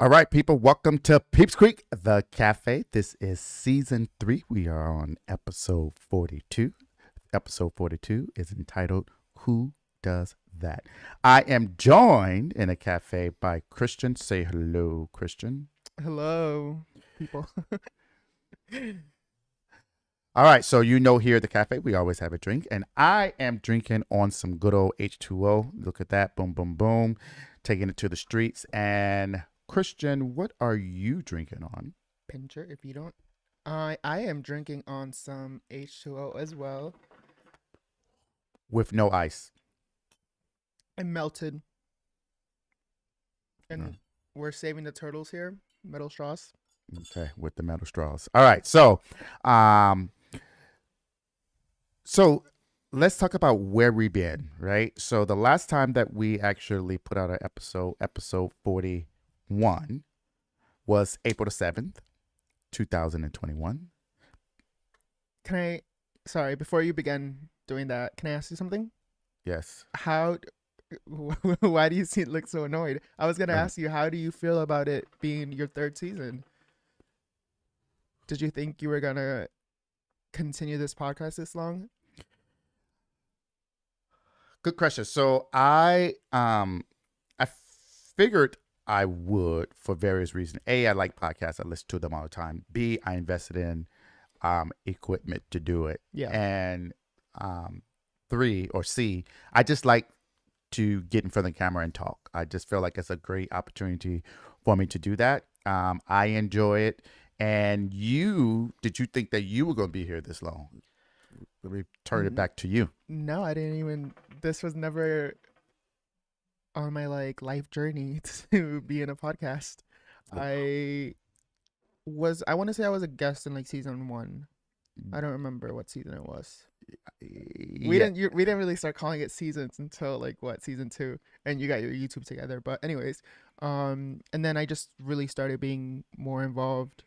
All right, people, welcome to Peeps Creek, the Café. This is season 3. We are on episode 42. Episode 42 is entitled, Who Does That? I am joined in a cafe by Cristhian. Say hello, Cristhian. Hello, people. All right, so here at the cafe, we always have a drink, and I am drinking on some good old H2O. Look at that, boom, boom, boom, taking it to the streets. And Cristhian, what are you drinking on? Pincher, if you don't. I am drinking on some H2O as well. With no ice. And melted. And we're saving the turtles here. Metal straws. Okay, with the metal straws. All right, so let's talk about where we've been, right? So the last time that we actually put out an episode 41, was April the 7th, 2021. Sorry, before you begin doing that, can I ask you something? Yes. Why do you look so annoyed? I was going to ask you, how do you feel about it being your third season? Did you think you were going to continue this podcast this long? Good question. So I figured I would for various reasons. A, I like podcasts. I listen to them all the time. B, I invested in equipment to do it. Yeah. And C, I just like to get in front of the camera and talk. I just feel like it's a great opportunity for me to do that. I enjoy it. And did you think that you were going to be here this long? Let me turn it back to you. No, I didn't even. This was never on my life journey to be in a podcast. I want to say I was a guest in season 1. I don't remember what season it was. We didn't really start calling it seasons until season 2, and you got your YouTube together. But anyways, and then I just really started being more involved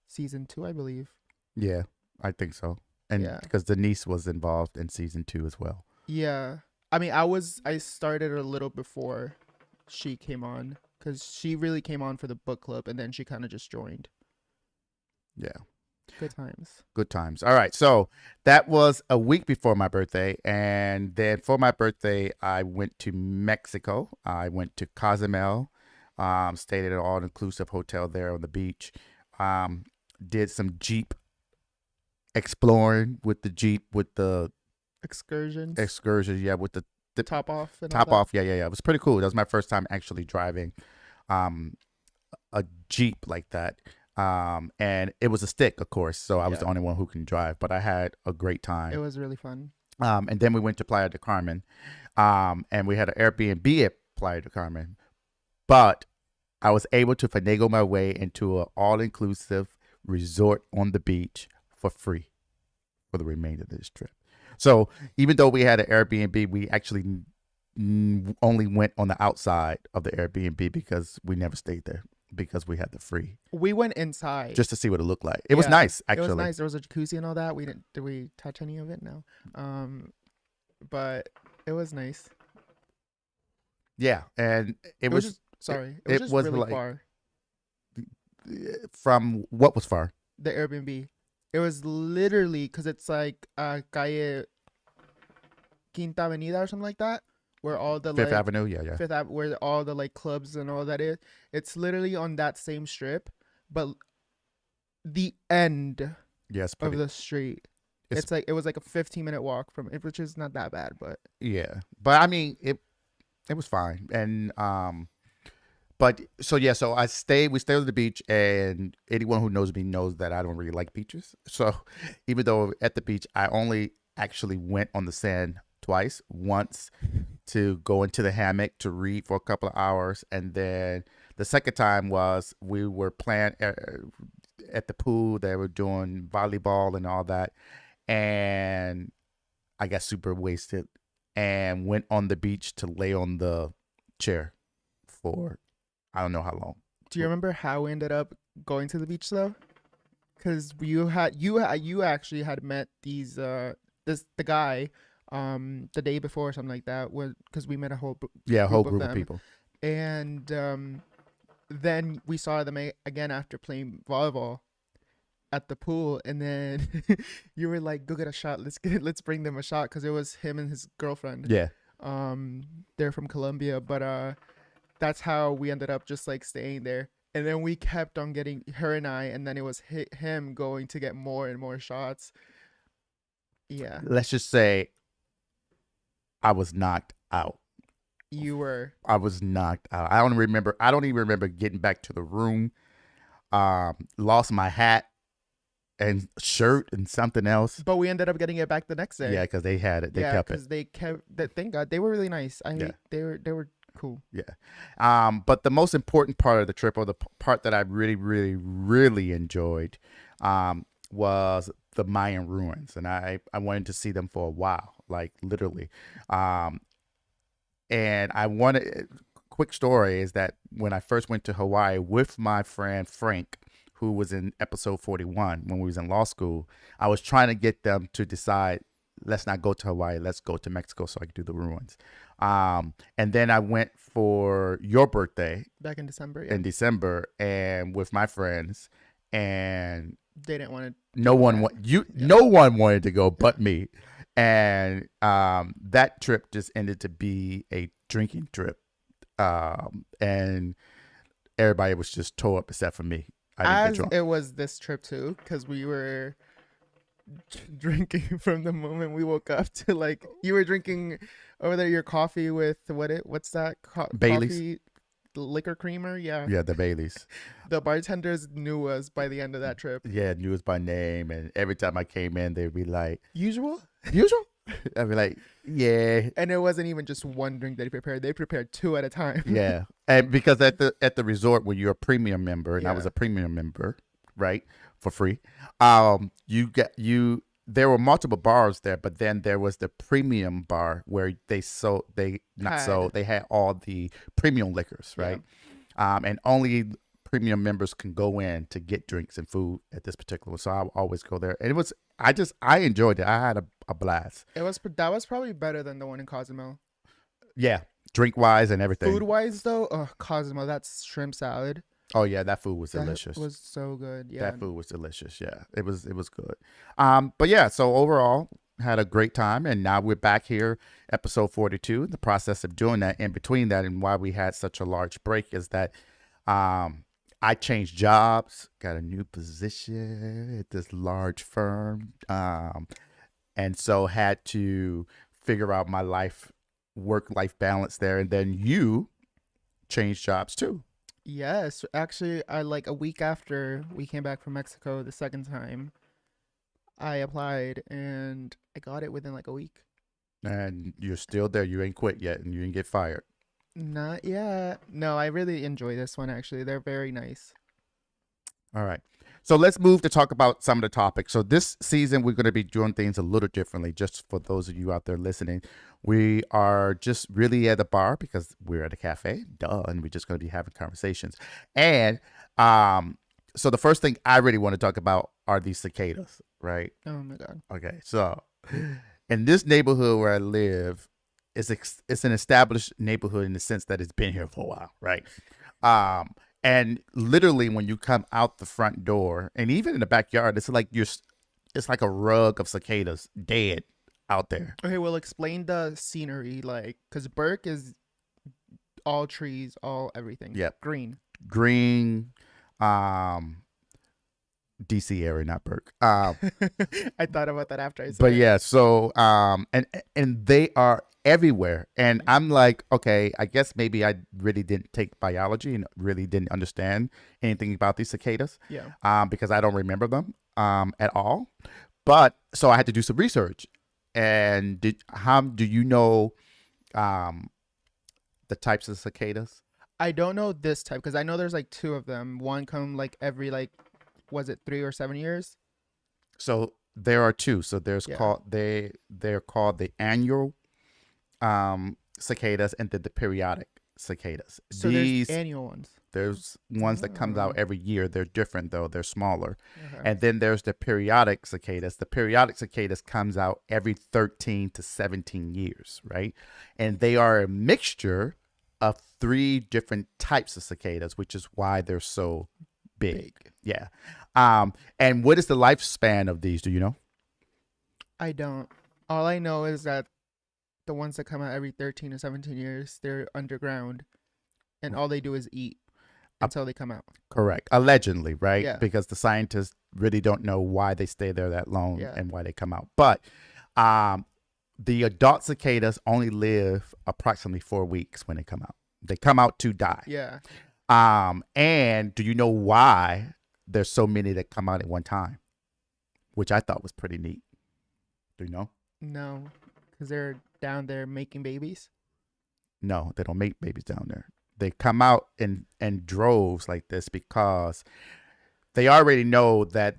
season 2, I believe. Yeah, I think so. And because Denise was involved in season 2 as well. Yeah. I mean, I started a little before she came on, because she really came on for the book club, and then she kind of just joined. Yeah. Good times. Good times. All right. So that was a week before my birthday. And then for my birthday, I went to Mexico. I went to Cozumel, stayed at an all-inclusive hotel there on the beach. Did some Jeep exploring with the Jeep, with the excursions, yeah, with the top off and top off. Yeah. It was pretty cool. That was my first time actually driving a Jeep like that. And it was a stick, of course, so I was the only one who can drive, but I had a great time. It was really fun. And then we went to Playa del Carmen, and we had an Airbnb at Playa del Carmen, but I was able to finagle my way into an all-inclusive resort on the beach for free for the remainder of this trip. So even though we had an Airbnb, we actually only went on the outside of the Airbnb because we never stayed there, because we had the free. We went inside just to see what it looked like. It was nice, actually. It was nice. There was a jacuzzi and all that. Did we touch any of it? No. But it was nice. Yeah, and it was really far. From what was far? The Airbnb. It was literally, because it's calle Quinta Avenida or something like that, where all the Fifth Avenue, yeah. Fifth Avenue, where all the clubs and all that is. It's literally on that same strip, but the end of the street. It was like a 15-minute walk from it, which is not that bad, but yeah. But I mean, it was fine, and so we stayed on the beach, and anyone who knows me knows that I don't really like beaches. So even though at the beach, I only actually went on the sand twice. Once to go into the hammock to read for a couple of hours, and then the second time was we were playing at the pool. They were doing volleyball and all that, and I got super wasted and went on the beach to lay on the chair for I don't know how long. Do you remember how we ended up going to the beach though? Because you actually had met the guy the day before or something like that, because we met a whole group of people, and then we saw them again after playing volleyball at the pool, and then you were like, "Go get a shot. Let's bring them a shot," because it was him and his girlfriend. Yeah. They're from Colombia, but that's how we ended up just like staying there. And then we kept on getting her and I, and then it was him going to get more and more shots. Yeah, Let's just say I was knocked out. you were. I was knocked out. I don't even remember getting back to the room. Lost my hat and shirt and something else. But we ended up getting it back the next day. Yeah, because they had it. They kept it. because they kept. Thank God, they were really nice. Yeah. They were cool. Yeah. But the most important part of the trip, or the part that I really, really, really enjoyed, was the Mayan ruins, and I wanted to see them for a while, like literally. And I wanted. Quick story is that when I first went to Hawaii with my friend Frank, who was in episode 41 when we was in law school, I was trying to get them to decide, let's not go to Hawaii, let's go to Mexico so I could do the ruins. And then I went for your birthday Back in December. in December, and with my friends, and They didn't want no one wanted to go but me. And that trip just ended to be a drinking trip. And everybody was just tore up except for me. I didn't get drunk. It was this trip too, because we were drinking from the moment we woke up to like you were drinking over there your coffee with what's that Baileys. coffee liquor creamer. Yeah, The Baileys. the bartenders knew us by the end of that trip. Yeah, knew us by name, and every time I came in, they'd be like, Usual. I'd be like, yeah. And it wasn't even just one drink they prepared two at a time. Yeah. And because at the resort, when you're a premium member, and I was Yeah. a premium member, right, for free, there were multiple bars there, but then there was the premium bar where they had all the premium liquors, right? And only premium members can go in to get drinks and food at this particular one. So I always go there, and I enjoyed it. I had a blast. That was probably better than the one in Cozumel. Yeah, drink wise and everything. Food wise though, Cozumel, that's shrimp salad. Oh yeah, that food was delicious. That was so good. Yeah. That food was delicious. Yeah, it was good. But yeah, so overall, had a great time, and now we're back here, episode 42. The process of doing that, in between that, and why we had such a large break is that, I changed jobs, got a new position at this large firm, and so had to figure out my work-life balance there. And then you changed jobs too. Yes, actually, I like a week after we came back from Mexico the second time, I applied and I got it within like a week. And you're still there. You ain't quit yet, and you didn't get fired. Not yet. No, I really enjoy this one actually. They're very nice. All right. So let's move to talk about some of the topics. So this season, we're going to be doing things a little differently. Just for those of you out there listening, we are just really at the bar because we're at a cafe, and we're just going to be having conversations. And so the first thing I really want to talk about are these cicadas, right? Oh my God. Okay. So in this neighborhood where I live, it's an established neighborhood in the sense that it's been here for a while, right? And literally when you come out the front door, and even in the backyard, it's like a rug of cicadas dead out there. Okay, well, explain the scenery, like, because Burke is all trees, all everything. Yep. Green. DC area, not Burke. I thought about that after I said But it. yeah, so and they are everywhere, and I'm like, okay, I guess maybe I really didn't take biology and really didn't understand anything about these cicadas. Yeah. Because I don't remember them at all. But so I had to do some research. And how do you know the types of cicadas? I don't know this type because I know there's like two of them. One come like every like, was it 3 or 7 years? So there are two. So there's Yeah. they're called the annual cicadas and then the periodic cicadas. So there's annual ones. There's ones that comes out every year. They're different though. They're smaller. Okay. And then there's the periodic cicadas. The periodic cicadas comes out every 13 to 17 years, right? And they are a mixture of 3 different types of cicadas, which is why they're so big. Big. Yeah. And what is the lifespan of these? Do you know? I don't. All I know is that the ones that come out every 13 to 17 years, they're underground, and all they do is eat until they come out. Correct. Allegedly, right? Yeah. Because the scientists really don't know why they stay there that long Yeah. and why they come out. But the adult cicadas only live approximately 4 weeks when they come out. They come out to die. Yeah. And do you know why there's so many that come out at one time? Which I thought was pretty neat. Do you know? No, because they're down there making babies. No, they don't make babies down there. They come out in droves like this because they already know that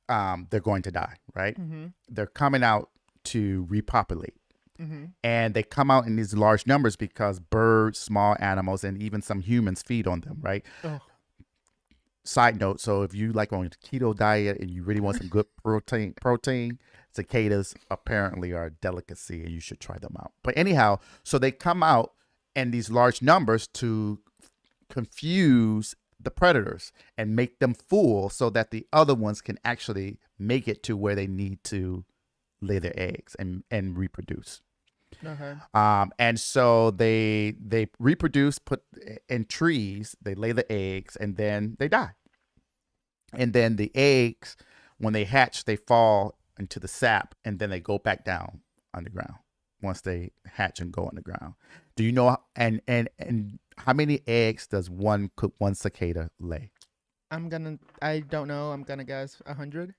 they're going to die, right? Mm-hmm. They're coming out to repopulate. Mm-hmm. And they come out in these large numbers because birds, small animals, and even some humans feed on them, right? Oh. Side note, so if you like on a keto diet and you really want some good protein, cicadas apparently are a delicacy and you should try them out. But anyhow, so they come out in these large numbers to confuse the predators and make them full so that the other ones can actually make it to where they need to lay their eggs and reproduce. Okay. And so they reproduce, put in trees, they lay the eggs, and then they die. And then the eggs, when they hatch, they fall into the sap, and then they go back down underground once they hatch and go underground. Do you know and how many eggs does one cicada lay? I don't know. I'm gonna guess 100.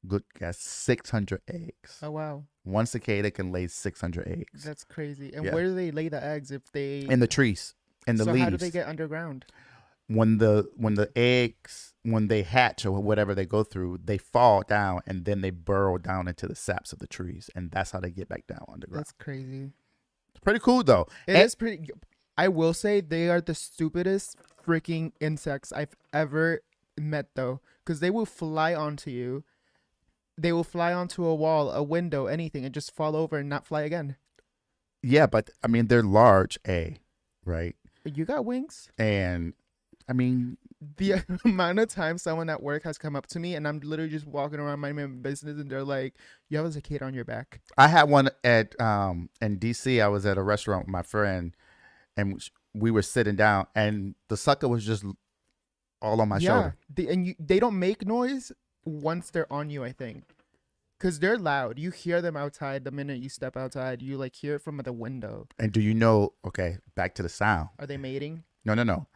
Good guess. 600 eggs. Oh wow. One cicada can lay 600 eggs. That's crazy. And Yeah. where do they lay the eggs if they In the trees, in the so leaves. how do they get underground? When the eggs, when they hatch or whatever they go through, they fall down and then they burrow down into the saps of the trees, and that's how they get back down underground. That's crazy. It's pretty cool though. It is pretty. I will say they are the stupidest freaking insects I've ever met though, because they will fly onto you. They will fly onto a wall, a window, anything, and just fall over and not fly again. Yeah, but I mean they're large, right? You got wings? And I mean, The amount of time someone at work has come up to me and I'm literally just walking around minding my business and they're like, "You have a cicada on your back." I had one at in DC. I was at a restaurant with my friend, and we were sitting down, and the sucker was just all on my shoulder. They don't make noise once they're on you, I think. Because they're loud. You hear them outside the minute you step outside. You like hear it from the window. And do you know, okay, back to the sound. Are they mating? No.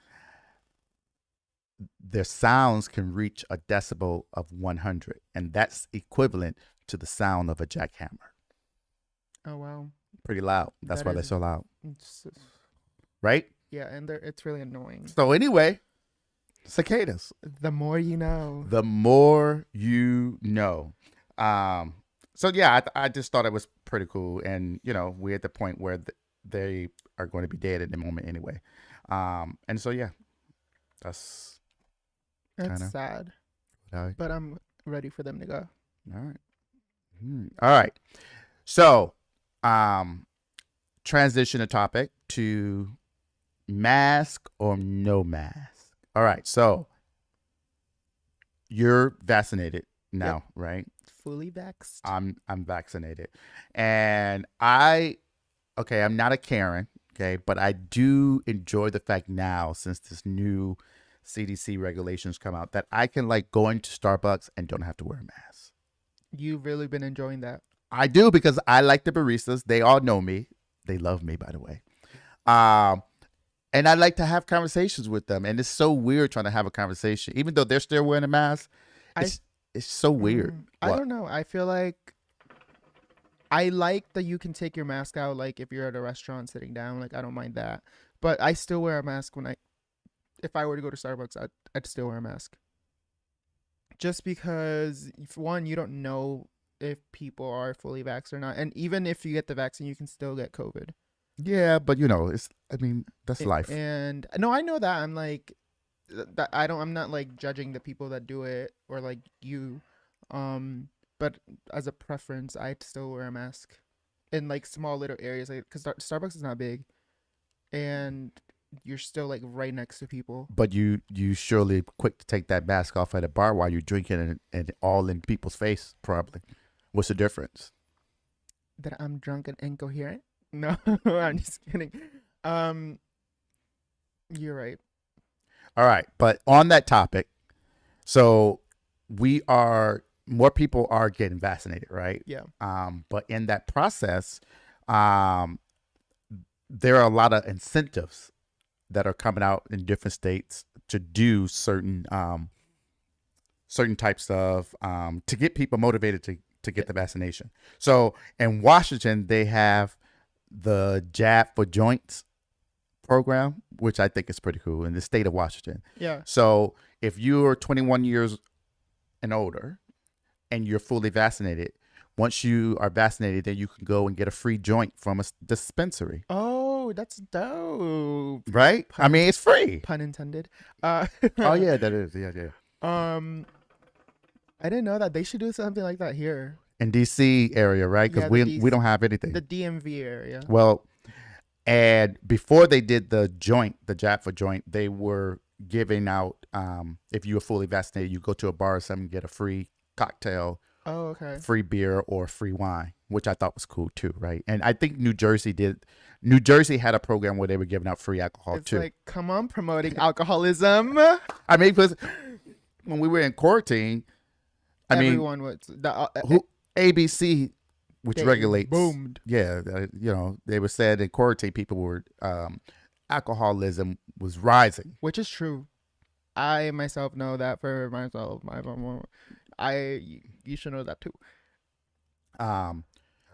Their sounds can reach a decibel of 100, and that's equivalent to the sound of a jackhammer. Oh, wow. Pretty loud. That's That why they're is- so loud, It's- right? yeah, and it's really annoying. So anyway, cicadas. The more you know. The more you know. So yeah, I just thought it was pretty cool, and we're at the point where they are going to be dead at the moment anyway. And so yeah, that's It's kinda- sad. all right. But I'm ready for them to go. All right. All right. So, transition the topic to mask or no mask. All right. So, you're vaccinated now, right? Fully vaxxed. I'm vaccinated, and I'm not a Karen, okay, but I do enjoy the fact now, since this new CDC regulations come out, that I can go into Starbucks and don't have to wear a mask. You've really been enjoying that. I do, because I like the baristas. They all know me. They love me, by the way. And I like to have conversations with them. And it's so weird trying to have a conversation, even though they're still wearing a mask. It's so weird. I What? don't know. I feel like I like that you can take your mask out, like if you're at a restaurant sitting down. Like I don't mind that, but I still wear a mask if I were to go to Starbucks. I'd still wear a mask, just because one, you don't know if people are fully vaxxed or not, and even if you get the vaccine, you can still get COVID. Yeah, but that's life. And no, I know that. I'm like that. I'm not like judging the people that do it or like you. But as a preference, I'd still wear a mask in like small little areas, like because Starbucks is not big. and you're still like right next to people. But you surely quick to take that mask off at a bar while you're drinking and all in people's face, probably. What's the difference? That I'm drunk and incoherent? No, I'm just kidding. Um, you're right. All right. But on that topic, so more people are getting vaccinated, right? Yeah. But in that process, um, there are a lot of incentives that are coming out in different states to do certain types of to get people motivated to get the vaccination. So in Washington, they have the Jab for Joints program, which I think is pretty cool in the state of Washington. Yeah. So if you're 21 years and older and you're fully vaccinated, once you are vaccinated, then you can go and get a free joint from a dispensary. Oh, that's dope. Right? I mean, it's free. Pun intended. Oh yeah, that is. Yeah. I didn't know that. They should do something like that here. In DC area, right? Because Yeah, we don't have anything. The DMV area. Well, and before they did the Jab for Joint, they were giving out, if you were fully vaccinated, you go to a bar or something, get a free cocktail, Oh, okay. free beer, or free wine, which I thought was cool too, right? And I think New Jersey did. New Jersey had a program where they were giving out free alcohol It's too. like, come on, promoting alcoholism. I mean, because when we were in quarantine, Everyone was ABC, which they regulates, boomed. Yeah, they were said in quarantine people were alcoholism was rising. Which is true. I myself know that for myself. You should know that too.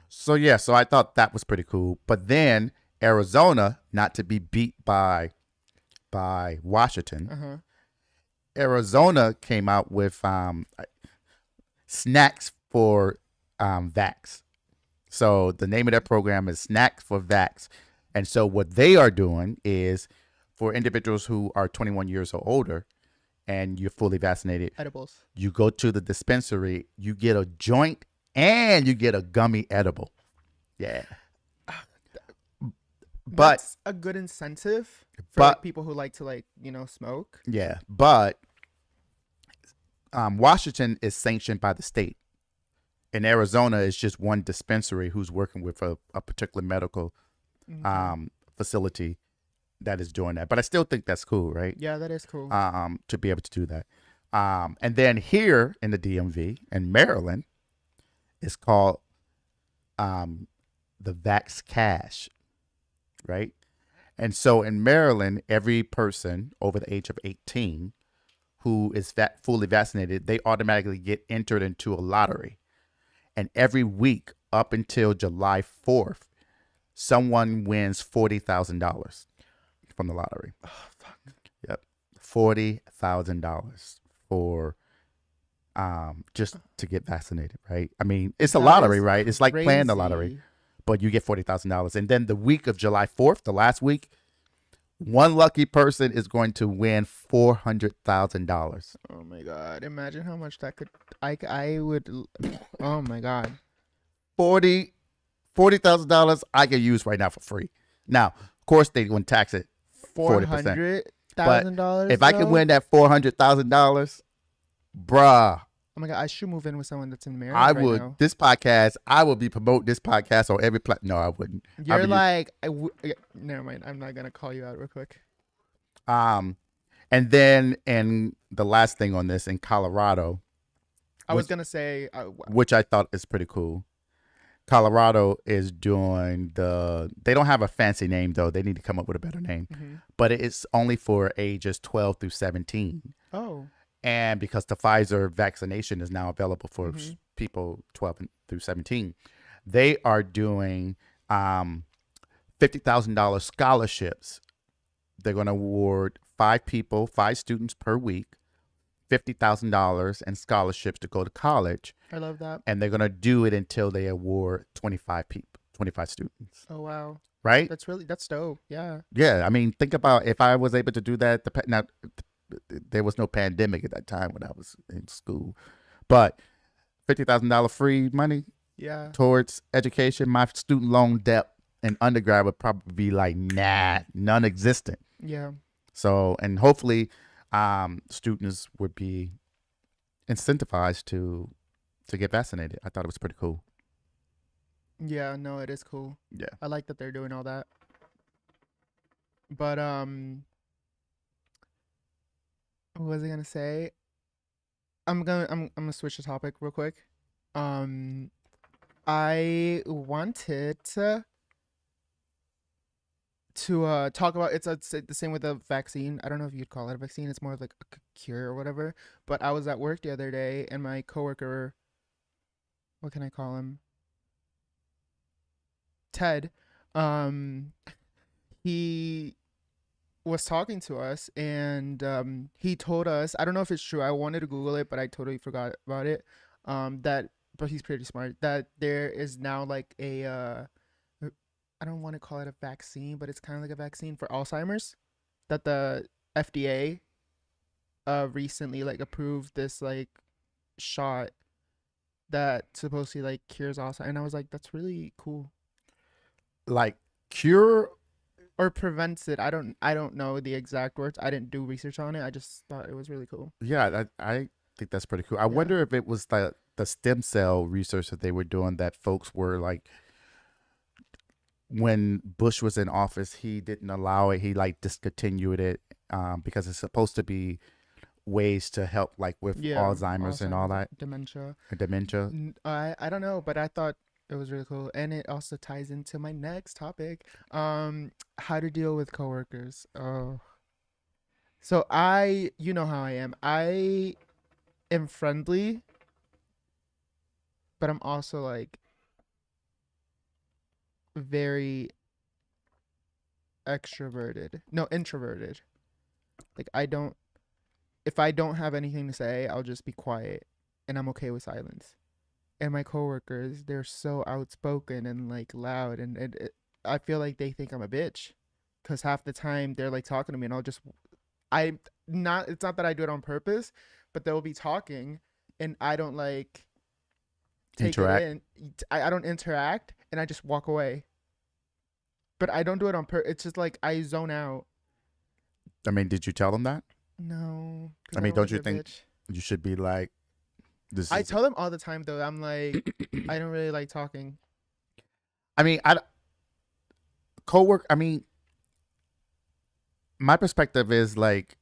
So I thought that was pretty cool. But then Arizona, not to be beat by Washington, Arizona came out with snacks for vax. So the name of that program is Snacks for Vax. And so what they are doing is for individuals who are 21 years or older and you're fully vaccinated, Edibles. you go to the dispensary, you get a joint and you get a gummy edible. Yeah. But That's a good incentive for but- people who like to smoke. yeah, but Washington is sanctioned by the state. In Arizona, it's just one dispensary who's working with a particular medical facility that is doing that. But I still think that's cool, right? Yeah, that is cool. To be able to do that. And then here in the DMV in Maryland, it's called the Vax Cash, right? And so in Maryland, every person over the age of 18 who is fully vaccinated, they automatically get entered into a lottery. And every week up until July 4th, someone wins $40,000 from the lottery. Oh, fuck. Yep. $40,000 for just to get vaccinated, right? I mean, it's a lottery, right? It's like playing the lottery, but you get $40,000. And then the week of July 4th, the last week, one lucky person is going to win $400,000. Oh my god! Imagine how much that could. I would. Oh my god. $40,000 I can use right now for free. Now, of course, they wouldn't tax it 40%. $400,000. If I can win that $400,000, bruh, Oh my god! I should move in with someone that's in marriage. I right would. now. This podcast, I would be promoting this podcast on every platform. No, I wouldn't. You're like, never mind. I'm not gonna call you out real quick. And then, and the last thing on this in Colorado, I was gonna say, which I thought is pretty cool. Colorado is doing they don't have a fancy name though. They need to come up with a better name, but it's only for ages 12 through 17. Oh. And because the Pfizer vaccination is now available for people 12 through 17, they are doing $50,000 scholarships. They're going to award 5 students per week, $50,000 in scholarships to go to college. I love that. And they're going to do it until they award 25 students. Oh wow. Right? That's dope. Yeah. Yeah. I mean, think about if I was able to do that. Now, there was no pandemic at that time when I was in school, but $50,000 free money Yeah. towards education, my student loan debt in undergrad would probably be like non-existent. Yeah. So, and hopefully, students would be incentivized to get vaccinated. I thought it was pretty cool. Yeah, no, it is cool. Yeah. I like that they're doing all that. But what was I gonna say? I'm gonna switch the topic real quick. Um I wanted to talk about it's the same with the vaccine. I don't know if you'd call it a vaccine. It's more of like a cure or whatever. But I was at work the other day and my coworker, what can I call him? Ted. Um he was talking to us and he told us, I don't know if it's true, I wanted to Google it but I totally forgot about it, that but he's pretty smart, that there is now like a I don't want to call it a vaccine but it's kind of like a vaccine for Alzheimer's, that the FDA recently like approved this like shot that supposedly like cures Alzheimer's, and I was like, that's really cool. Like cure. Or prevents it. I don't know the exact words. I didn't do research on it. I just thought it was really cool. Yeah, I think that's pretty cool. I Yeah. wonder if it was the stem cell research that they were doing that folks were like, when Bush was in office, he didn't allow it. He like discontinued it because it's supposed to be ways to help like with Yeah. Alzheimer's and all that, Dementia. dementia. I don't know, but I thought it was really cool, and it also ties into my next topic. How to deal with coworkers. Oh, so you know how I am. I am friendly, but I'm also like very extroverted. No, introverted. Like if I don't have anything to say, I'll just be quiet and I'm okay with silence. And my coworkers, they're so outspoken and like loud, and I feel like they think I'm a bitch because half the time they're like talking to me and I not it's not that I do it on purpose, but they'll be talking and I don't like take Interact. it in. I don't interact and I just walk away. But I don't do it on purpose. It's just like I zone out. I mean, did you tell them that? No, I because I mean, don't want don't to you be a think bitch. you should be like, this I is? tell them all the time though. I'm like, I don't really like talking. I mean, I co-work. I mean, my perspective is like,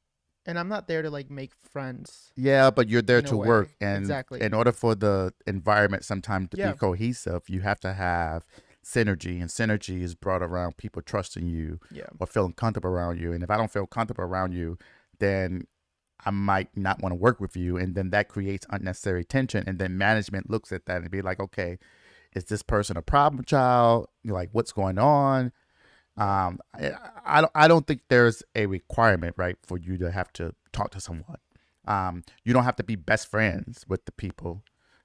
And I'm not there to like make friends yeah, but you're there in a to work, way. and Exactly. in order for the environment sometimes to be Yeah. cohesive, you have to have synergy, and synergy is brought around people trusting you Yeah. or feeling comfortable around you. And if I don't feel comfortable around you, then I might not want to work with you, and then that creates unnecessary tension. And then management looks at that and be like, okay, is this person a problem child? You're like, what's going on? I don't think there's a requirement, right, for you to have to talk to someone. You don't have to be best friends with the people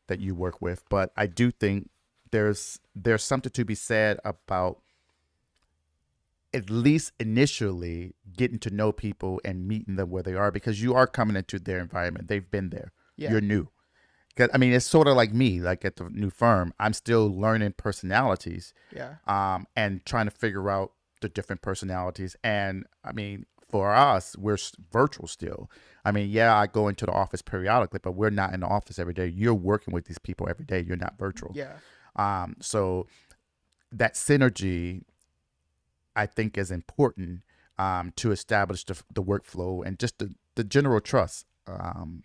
that you work with, but I do think there's something to be said about at least initially getting to know people and meeting them where they are, because you are coming into their environment. They've been there. Yeah. You're new. 'Cause, I mean, it's sort of like me, like at the new firm, I'm still learning personalities, Yeah. and trying to figure out the different personalities. And I mean, for us, we're virtual still. I mean, yeah, I go into the office periodically, but we're not in the office every day. You're working with these people every day. You're not virtual. Yeah. So that synergy, I think, is important to establish the workflow and just the general trust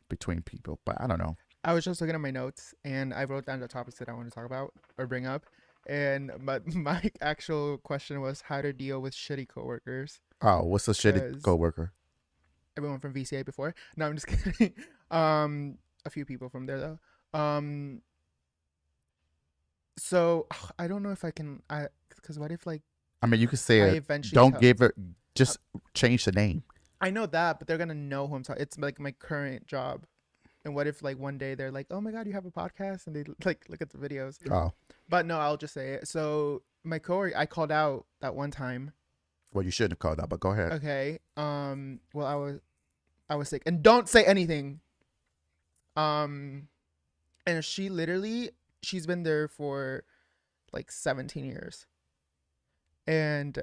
between people. But I don't know. I was just looking at my notes and I wrote down the topics that I want to talk about or bring up. And my actual question was how to deal with shitty coworkers. Oh, what's a shitty Because coworker? everyone from VCA before. No, I'm just kidding. A few people from there though. So I don't know if I can. Because what if like I mean, you could say I it. eventually Don't tell. give it. Just change the name. I know that, but they're gonna know who I'm talking. It's like my current job. And what if like one day they're like, "Oh my god, you have a podcast," and they like look at the videos. Oh, But no, I'll just say it. So my coworker, I called out that one time. well, you shouldn't have called that, but go ahead. Okay. Well, I was sick, and don't say anything. And she's been there for like 17 years. And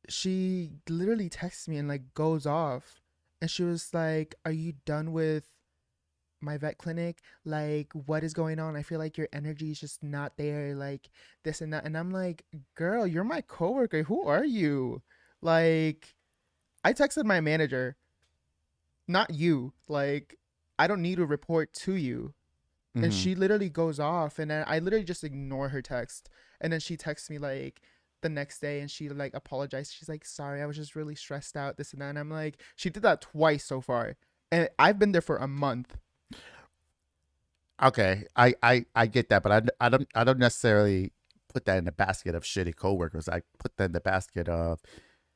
she literally texts me and like goes off, and she was like, "Are you done with my vet clinic? Like, what is going on? I feel like your energy is just not there, like this and that." And I'm like, "Girl, you're my coworker. Who are you?" Like, I texted my manager, not you. Like, I don't need to report to you. And Mm-hmm. she literally goes off, and then I literally just ignore her text. And then she texts me like the next day, and she like apologized. She's like, "Sorry, I was just really stressed out, this and that." And I'm like, she did that twice so far, and I've been there for a month. Okay, I get that, but I don't necessarily put that in the basket of shitty coworkers. I put that in the basket of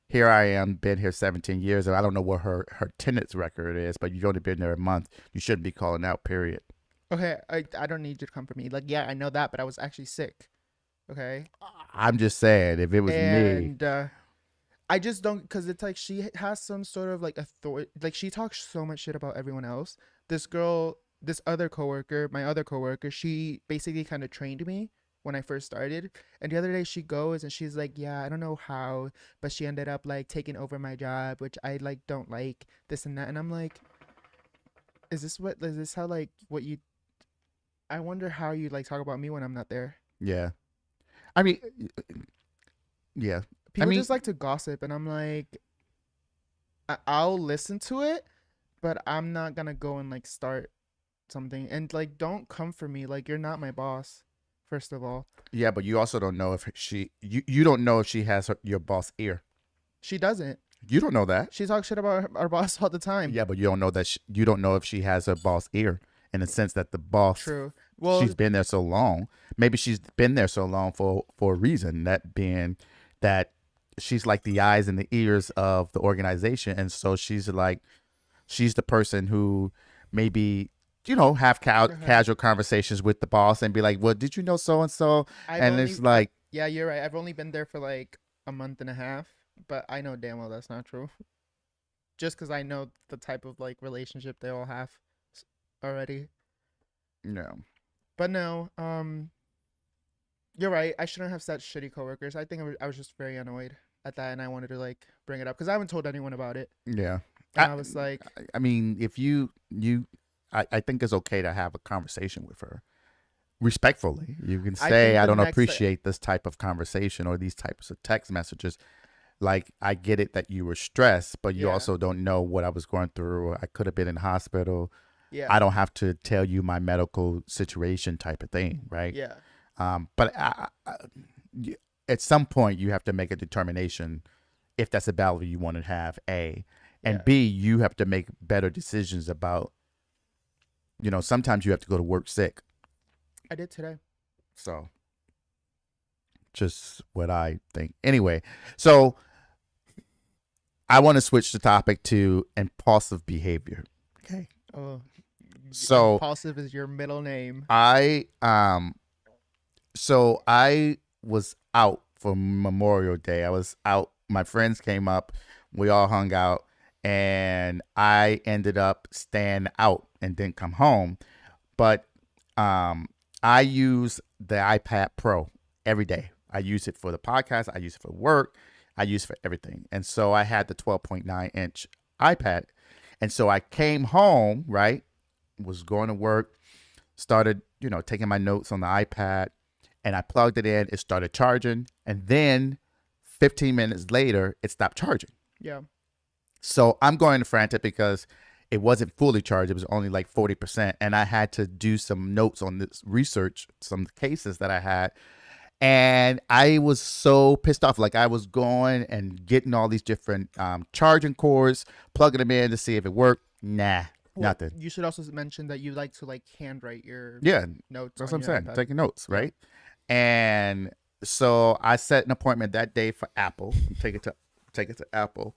here I am, been here 17 years, and I don't know what her attendance record is, but you've only been there a month. You shouldn't be calling out. Period. Okay, I don't need you to come for me. Like, yeah, I know that, but I was actually sick. Okay, I'm just saying, if it was me, and I just don't, because it's like she has some sort of like authority. Like, she talks so much shit about everyone else. This girl, this other coworker, my other coworker, she basically kind of trained me when I first started. And the other day she goes and she's like, "Yeah, I don't know how, but she ended up like taking over my job, which I like don't like this and that." And I'm like, is this how like what you? I wonder how you like talk about me when I'm not there. yeah. I mean, yeah. I People mean, just like to gossip, and I'm like, I'll listen to it, but I'm not gonna go and like start something. And like, don't come for me. Like, you're not my boss, first of all. yeah, but you also don't know if you don't know if she has your boss ear. She doesn't. You don't know that. She talks shit about our boss all the time. Yeah, but you don't know that you don't know if she has her boss ear in the sense that the boss, True. she's Well, been there so long. Maybe she's been there so long for a reason. That being that she's like the eyes and the ears of the organization, and so she's the person who maybe have uh casual conversations with the boss and be like, "Well, did you know so and so?" I've And only, it's like, yeah, you're right. I've only been there for like a month and a half, but I know damn well that's not true. Just because I know the type of like relationship they all have already. no, But no, you're right. I shouldn't have said shitty coworkers. I think I was just very annoyed at that, and I wanted to like bring it up because I haven't told anyone about it. yeah. And I I was like, I mean, if I think it's okay to have a conversation with her respectfully. You can I say, think I the don't next, appreciate this type of conversation or these types of text messages. Like, I get it that you were stressed, but you yeah, also don't know what I was going through. I could have been in the hospital. I yeah, don't have to tell you my medical situation type of thing, right? yeah, But at some point, you have to make a determination if that's a battle you want to have, A. And yeah. B, you have to make better decisions about, sometimes you have to go to work sick. I did today. So, just what I think. Anyway, so I want to switch the topic to impulsive behavior. Okay. Oh, So, impulsive is your middle name. I was out for Memorial Day. I was out. My friends came up. We all hung out, and I ended up staying out and didn't come home. But I use the iPad Pro every day. I use it for the podcast. I use it for work. I use it for everything. And so I had the 12.9-inch iPad. And so I came home, right? Was going to work, started, taking my notes on the iPad, and I plugged it in. It started charging. And then 15 minutes later, it stopped charging. Yeah, So I'm going frantic because it wasn't fully charged. It was only like 40%. And I had to do some notes on this research, some cases that I had. And I was so pissed off. Like, I was going and getting all these different charging cords, plugging them in to see if it worked. Nah, well, nothing. you should also mention that you like to like handwrite your Yeah, notes that's on what I'm your saying. iPad. Taking notes, Yeah. right? And so I set an appointment that day for Apple. Take it to Apple,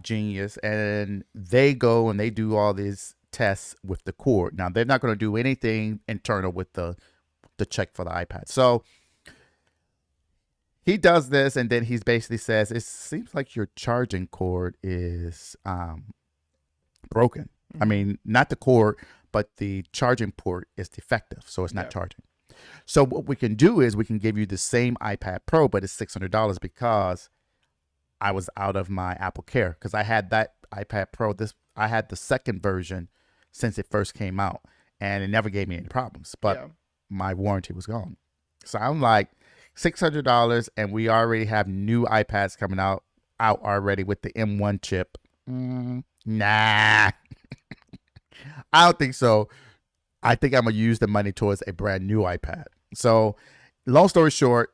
Genius, and they go and they do all these tests with the cord. Now they're not going to do anything internal with the check for the iPad. So he does this, and then he basically says, "It seems like your charging cord is broken. I Mm-hmm. mean, not the cord, but the charging port is defective, so it's not Yeah. charging." So what we can do is we can give you the same iPad Pro, but it's $600 because I was out of my Apple Care because I had that iPad Pro. I had the second version since it first came out, and it never gave me any problems. But my warranty was gone. So I'm like, $600, and we already have new iPads coming out already with the M1 chip. Nah, I don't think so. I think I'm gonna use the money towards a brand new iPad. So, long story short,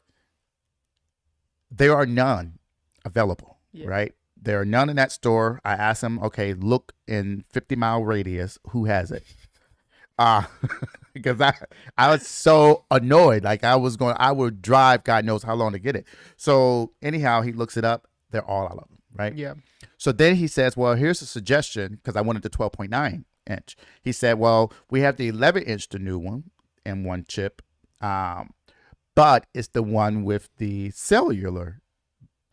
there are none available, right? There are none in that store. I asked them, okay, look in 50-mile radius, who has it? Because I was so annoyed. Like I would drive God knows how long to get it. So anyhow, he looks it up. They're all out of them, right? Yeah. So then he says, well, here's a suggestion because I wanted the 12.9 inch. He said, well, we have the 11 inch, the new one, M1 chip, but it's the one with the cellular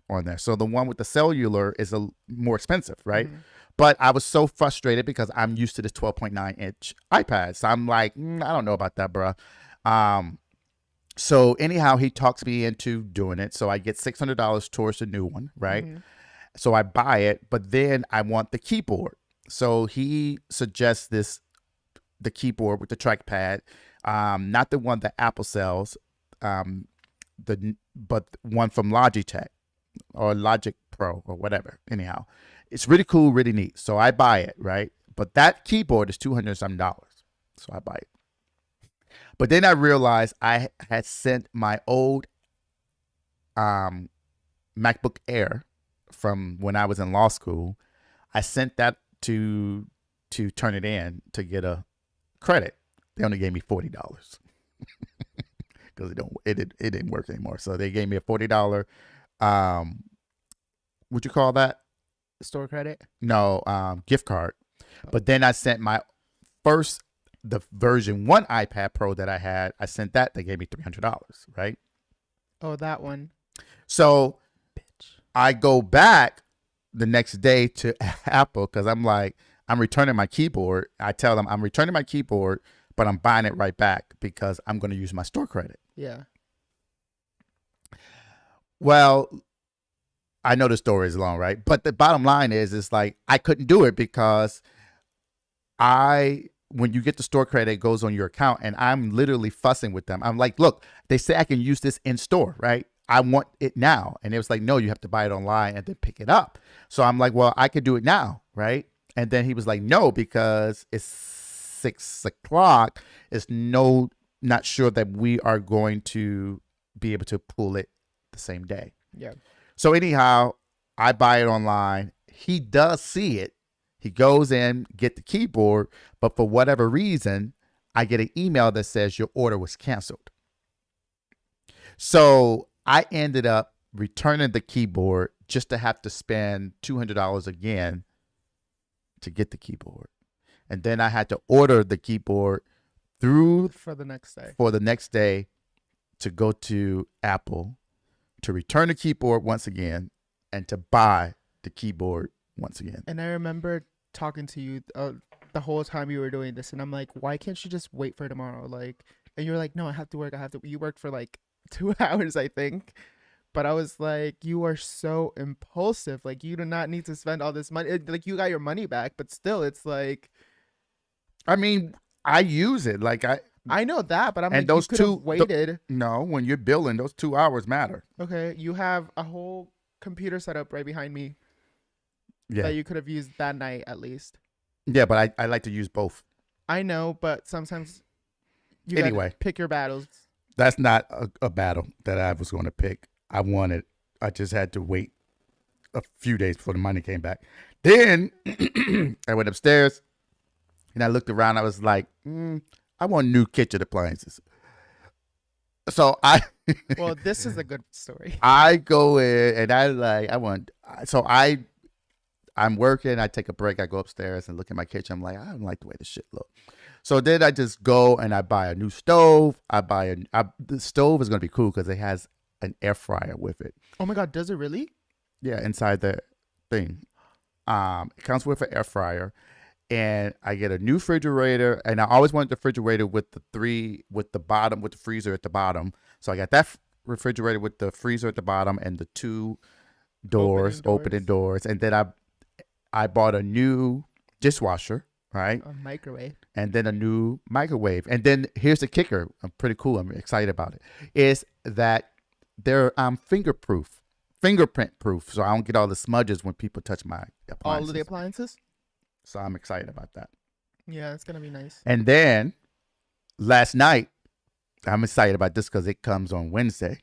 on there. So the one with the cellular is more expensive, right? Mm-hmm. But I was so frustrated because I'm used to this 12.9 inch iPad. So I'm like, I don't know about that, bro. So anyhow, he talks me into doing it. So I get $600 towards the new one, right? Mm-hmm. So I buy it, but then I want the keyboard. So he suggests the keyboard with the trackpad, not the one that Apple sells, but one from Logitech or Logic Pro or whatever. Anyhow, it's really cool, really neat. So I buy it, right? But that keyboard is $200 some. So I buy it. But then I realized I had sent my old MacBook Air from when I was in law school. I sent that to turn it in to get a credit. They only gave me $40 because it didn't work anymore. So they gave me a $40 what you call that? Store credit? No, gift card. But then I sent the version 1 iPad Pro that I had. I sent that. They gave me $300, right? Oh, that one. So I go back the next day to Apple because I'm like, I'm returning my keyboard. I tell them I'm returning my keyboard, but I'm buying it right back because I'm going to use my store credit. Yeah. Well, I know the story is long, right? But the bottom line is, it's like I couldn't do it because when you get the store credit, it goes on your account, and I'm literally fussing with them. I'm like, look, they say I can use this in store, right? I want it now. And it was like, no, you have to buy it online and then pick it up. So I'm like, well, I could do it now, right? And then he was like, no, because it's 6 o'clock. It's not sure that we are going to be able to pull it the same day. Yeah. So anyhow, I buy it online. He does see it. He goes in, get the keyboard, but for whatever reason, I get an email that says your order was canceled. So I ended up returning the keyboard just to have to spend $200 again to get the keyboard. And then I had to order the keyboard for the next day to go to Apple to return the keyboard once again and to buy the keyboard once again. And I remember talking to you the whole time you were doing this, and I'm like, why can't you just wait for tomorrow? Like, and you're like, no, I have to work. You worked for like 2 hours, I think. But I was like, you are so impulsive. Like, you do not need to spend all this money. Like, you got your money back, but still, it's like, I mean, I use it. Like I know that, but I'm and like, those you could have waited. No, when you're billing, those 2 hours matter. Okay, you have a whole computer set up right behind me. Yeah. That you could have used that night at least. Yeah, but I like to use both. I know, but sometimes you gotta pick your battles. That's not a battle that I was going to pick. I just had to wait a few days before the money came back. Then I went upstairs and I looked around. I was like, I want new kitchen appliances. So well, this is a good story. I go in and I'm working. I take a break. I go upstairs and look at my kitchen. I'm like, I don't like the way this shit look. So then I just go and I buy a new stove. The stove is going to be cool because it has an air fryer with it. Oh my God, does it really? Yeah, inside the thing. It comes with an air fryer. and I get a new refrigerator, and I always wanted the refrigerator with the freezer at the bottom. So I got that refrigerator with the freezer at the bottom and the two opening doors, and then I bought a new dishwasher, right? A microwave. And then a new microwave. And then here's the kicker. I'm pretty cool. I'm excited about it. Is that they're fingerprint proof, so I don't get all the smudges when people touch my appliances. All of the appliances? So I'm excited about that. Yeah, it's gonna be nice. And then last night, I'm excited about this because it comes on Wednesday.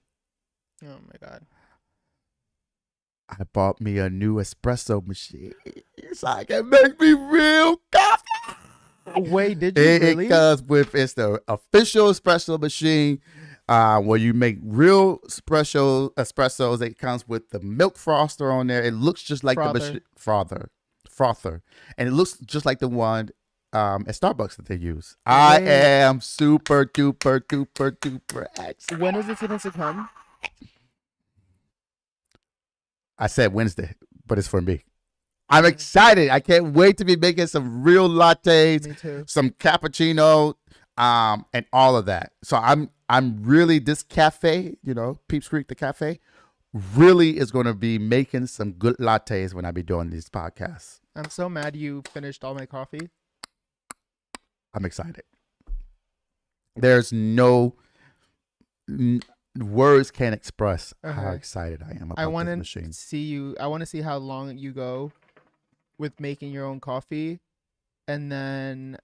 Oh my god. I bought me a new espresso machine so I can make me real coffee. Wait, did you really? It's the official espresso machine where you make real espressos. It comes with the milk frother on there. It looks just like the machine frother, and it looks just like the one at Starbucks that they use. Wait. I am super duper excited. When is it supposed to come? I said Wednesday, but it's for me. I'm excited. I can't wait to be making some real lattes, me too. Some cappuccino, and all of that. So I'm really, this cafe, Peeps Creek, the cafe, really is going to be making some good lattes when I be doing these podcasts. I'm so mad you finished all my coffee. I'm excited. There's no words can't express how excited I am about this machine. I want to see how long you go with making your own coffee, and then,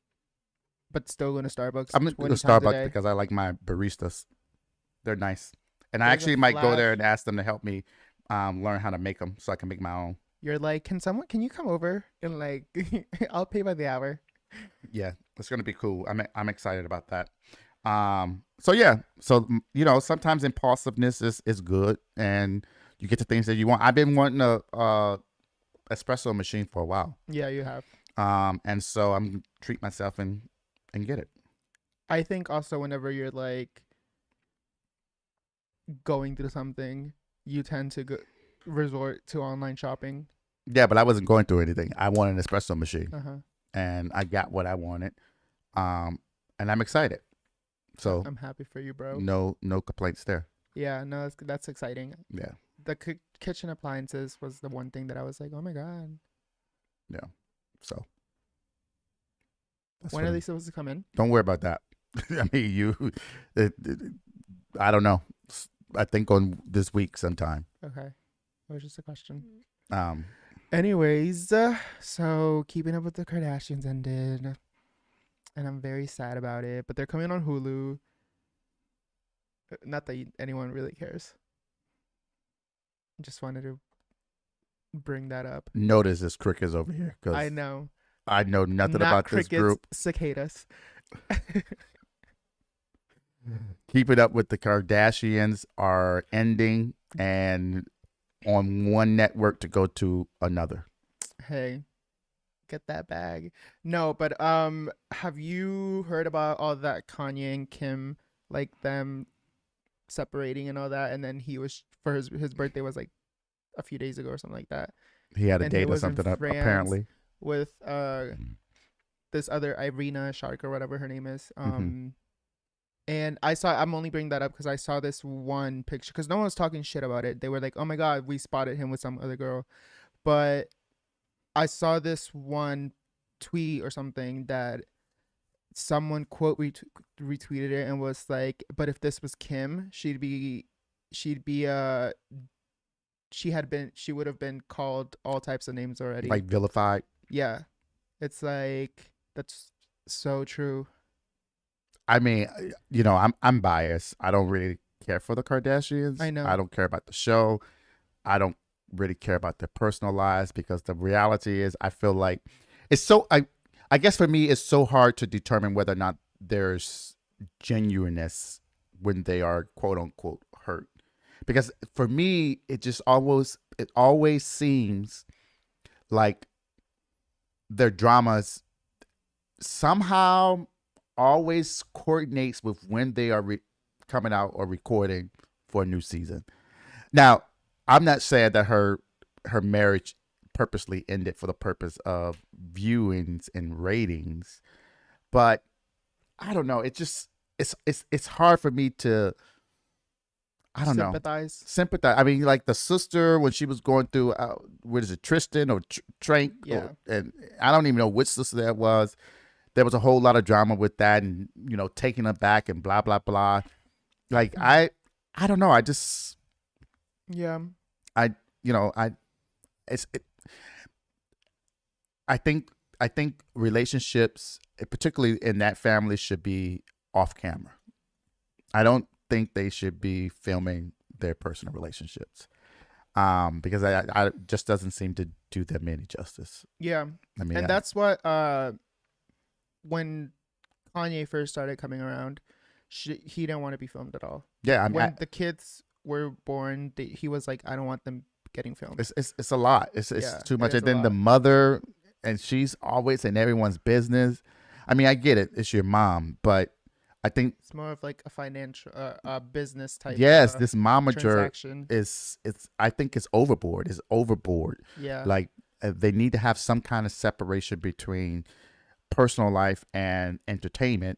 but still going to Starbucks. I'm going to Starbucks because I like my baristas. They're nice. And I actually might go there and ask them to help me learn how to make them so I can make my own. You're like, can you come over and like, I'll pay by the hour. Yeah, it's going to be cool. I'm excited about that. So sometimes impulsiveness is good and you get the things that you want. I've been wanting a espresso machine for a while. Yeah, you have. And so I'm gonna treat myself and get it. I think also whenever you're like going through something, you tend to resort to online shopping. Yeah, but I wasn't going through anything. I wanted an espresso machine, and I got what I wanted. And I'm excited. So I'm happy for you, bro. No complaints there. Yeah, no, that's exciting. Yeah. The kitchen appliances was the one thing that I was like, oh my god. Yeah. So. When are they supposed to come in? Don't worry about that. I mean, I don't know. I think on this week sometime. Okay. It was just a question. Anyways, so Keeping Up with the Kardashians ended. And I'm very sad about it. But they're coming on Hulu. Not that anyone really cares. Just wanted to bring that up. Notice this crickets over here. Cause I know. I know nothing about crickets, this group. Cicadas. Keeping Up with the Kardashians are ending and on one network to go to another. Hey. Get that bag. No, but have you heard about all that Kanye and Kim, like them separating and all that? And then he was, for his birthday was like a few days ago or something like that. He had a date or something apparently with this other Irina Shark or whatever her name is. And I'm only bringing that up because I saw this one picture because no one was talking shit about it. They were like, oh my god, we spotted him with some other girl. But I saw this one tweet or something that someone quote retweeted it and was like, but if this was Kim, she would have been called all types of names already. Like vilified. Yeah. It's like, that's so true. I mean, I'm biased. I don't really care for the Kardashians. I know. I don't care about the show. I don't really care about their personal lives because the reality is I feel like it's so I guess for me it's so hard to determine whether or not there's genuineness when they are quote unquote hurt, because for me it always seems like their dramas somehow always coordinates with when they are coming out or recording for a new season. Now I'm not saying that her marriage purposely end it for the purpose of viewings and ratings. But I don't know. It just it's hard for me to, I don't know, Sympathize. sympathize. I mean, like the sister when she was going through, what is it, Tristan or Trank? Yeah. And I don't even know which sister that was. There was a whole lot of drama with that, and taking her back and blah blah blah. Like I don't know. I just Yeah. I it's it, I think relationships, particularly in that family, should be off camera. I don't think they should be filming their personal relationships, because I just doesn't seem to do them any justice. Yeah. I mean, And that's what when Kanye first started coming around, he didn't want to be filmed at all. yeah, I mean, When the kids were born, he was like, I don't want them getting filmed. it's a lot. It's Yeah, too much. it is And then a the lot. mother, and she's always in everyone's business. I mean, I get it. It's your mom, but I think It's more of like a financial, business type. yes, this momager transaction. is I think it's overboard. It's overboard. Yeah. Like they need to have some kind of separation between personal life and entertainment.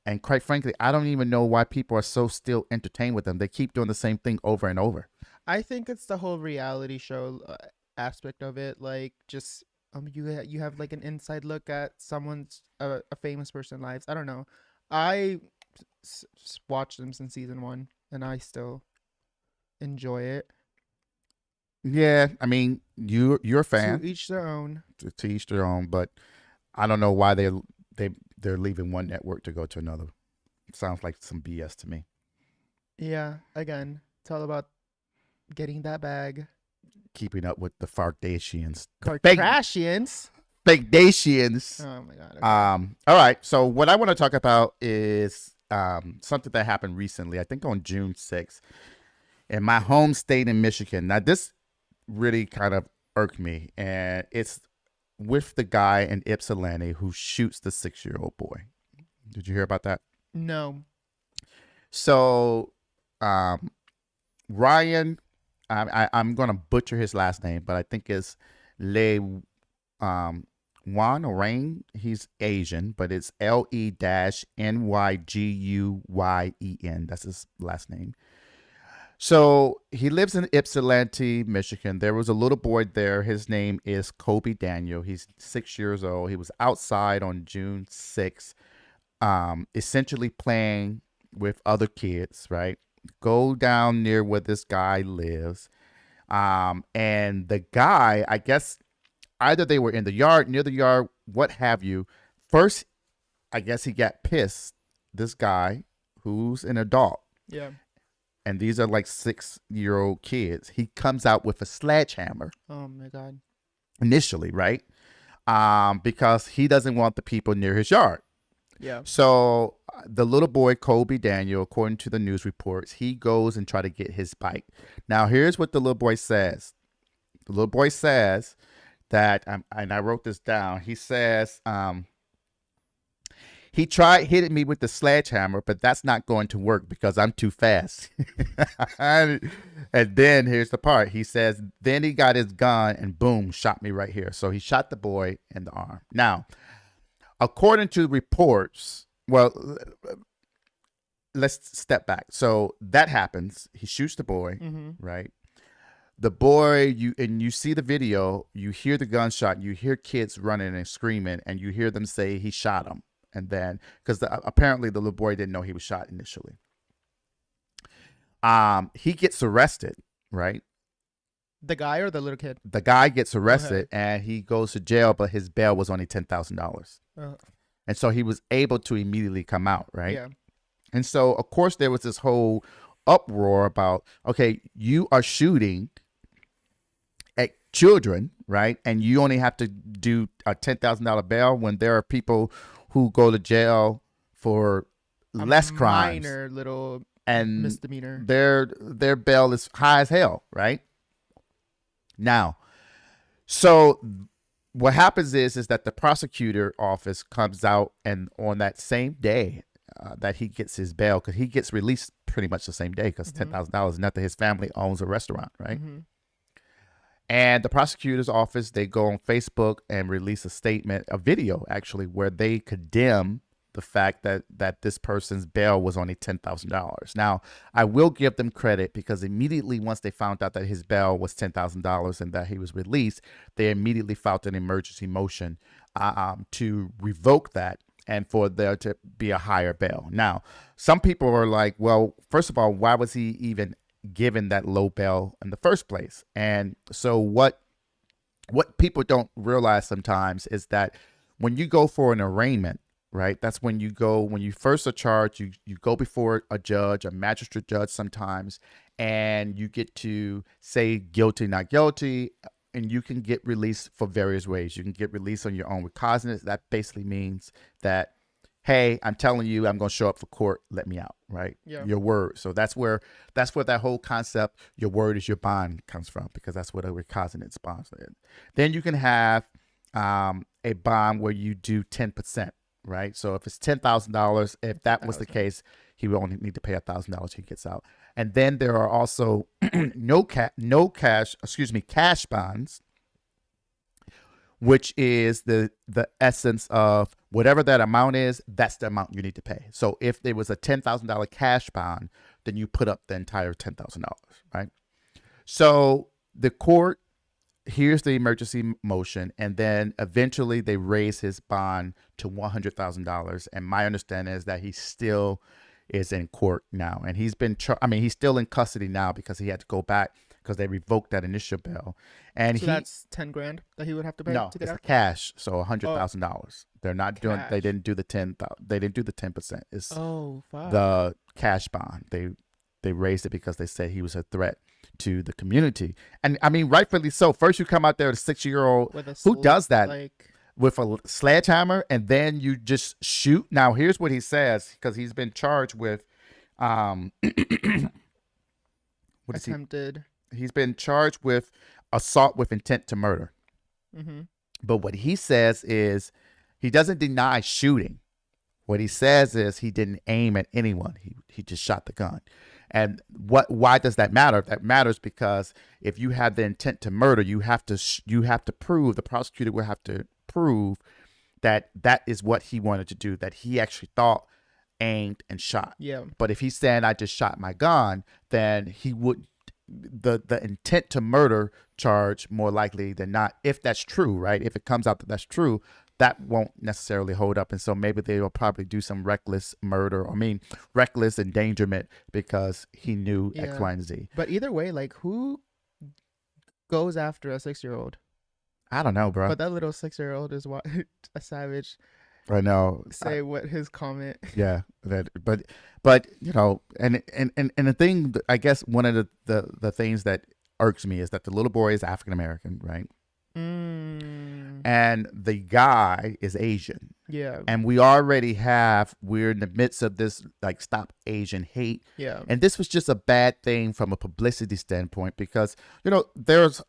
And quite frankly, I don't even know why people are so still entertained with them. They keep doing the same thing over and over. I think it's the whole reality show aspect of it. Like, just you have like an inside look at someone's a famous person's lives. I don't know. I watched them since season 1, and I still enjoy it. Yeah, I mean, you're a fan. To each their own. To each their own, but I don't know why they're leaving one network to go to another. It sounds like some BS to me. Yeah. Again, it's all about getting that bag. Keeping up with the Kardashians. The fake Kardashians. Kardashians. Oh my god. Okay. All right. So what I want to talk about is something that happened recently. I think on June 6th in my home state in Michigan. Now this really kind of irked me, and it's with the guy in Ypsilanti who shoots the 6-year-old boy. Did you hear about that? No. So Ryan, I'm going to butcher his last name, but I think it's Le Nguyen or Rain. He's Asian, but it's LE-NYGUYEN. That's his last name. So he lives in Ypsilanti, Michigan. There was a little boy there. His name is Kobe Daniel. He's 6 years old. He was outside on June 6th, essentially playing with other kids, right? Go down near where this guy lives. And the guy, I guess, either they were in the yard, near the yard, what have you. First, I guess he got pissed, this guy, who's an adult. Yeah. And these are like 6-year-old kids. He comes out with a sledgehammer Oh my god. initially, right? Because he doesn't want the people near his yard. Yeah. So the little boy, Kobe Daniel, according to the news reports, he goes and try to get his bike. Now, here's what the little boy says. The little boy says that, and I wrote this down. He says, he tried hitting me with the sledgehammer, but that's not going to work because I'm too fast. And then here's the part. He says, then he got his gun and boom, shot me right here. So he shot the boy in the arm. Now, according to reports, well, let's step back. So that happens. He shoots the boy, right? The boy, you see the video, you hear the gunshot, you hear kids running and screaming, and you hear them say he shot him. And then, because apparently the little boy didn't know he was shot initially. He gets arrested, right? The guy or the little kid? The guy gets arrested and he goes to jail, but his bail was only $10,000. And so he was able to immediately come out, right? Yeah. And so, of course, there was this whole uproar about, okay, you are shooting at children, right? And you only have to do a $10,000 bail when there are people who go to jail for less crimes. Minor little and misdemeanor. Their bail is high as hell, right? Now, so what happens is that the prosecutor office comes out, and on that same day that he gets his bail, because he gets released pretty much the same day, because $10,000, not that his family owns a restaurant, right? And the prosecutor's office, they go on Facebook and release a statement, a video actually, where they condemn the fact that this person's bail was only $10,000. Now, I will give them credit because immediately once they found out that his bail was $10,000 and that he was released, they immediately filed an emergency motion to revoke that and for there to be a higher bail. Now, some people are like, well, first of all, why was he even given that low bail in the first place? And so what people don't realize sometimes is that when you go for an arraignment, right, that's when you first are charged, you go before a judge, a magistrate judge sometimes, and you get to say guilty, not guilty, and you can get released for various ways. You can get released on your own recognizance. That basically means that, hey, I'm telling you, I'm going to show up for court. Let me out, right? Yeah. Your word. So that's where that whole concept, your word is your bond, comes from, because that's what a recognizance bond is. Then you can have a bond where you do 10%, right? So if it's $10,000, if that was the case, he would only need to pay $1,000. He gets out. And then there are also cash bonds, which is the essence of whatever that amount is, that's the amount you need to pay. So if there was a $10,000 cash bond, then you put up the entire $10,000, right? So the court hears the emergency motion, and then eventually they raise his bond to $100,000. And my understanding is that he still is in court now, and he's been he's still in custody now because he had to go back because they revoked that initial bail. And So that's 10 grand that he would have to pay no, to get it's out? cash, so $100,000. They're not doing. Cash. They didn't do the 10,000. They didn't do the 10%. It's fuck. the cash bond. They raised it because they said he was a threat to the community, and I mean rightfully so. First, you come out there with a 6-year-old who does that with a sledgehammer, and then you just shoot. Now, here's what he says, because he's been charged with what is attempted. He's been charged with assault with intent to murder. Mm-hmm. But what he says is he doesn't deny shooting. What he says is he didn't aim at anyone. He just shot the gun. And why does that matter? That matters because if you have the intent to murder, you have to prove, the prosecutor will have to prove that is what he wanted to do, that he actually thought, aimed, and shot. Yeah. But if he's saying I just shot my gun, then he would the intent to murder charge, more likely than not, if that's true, right? If it comes out that that's true, that won't necessarily hold up. And so maybe they will probably do some reckless murder, reckless endangerment, because he knew X, Y, and Z. But either way, like, who goes after a 6-year-old? I don't know, bro. But that little 6-year-old is what a savage. I know. Say what his comment. Yeah, but you know, and the thing, I guess one of the things that irks me is that the little boy is African American, right? And the guy is Asian. Yeah. And we're in the midst of this, like, Stop Asian Hate. Yeah. And this was just a bad thing from a publicity standpoint, because, you know, there's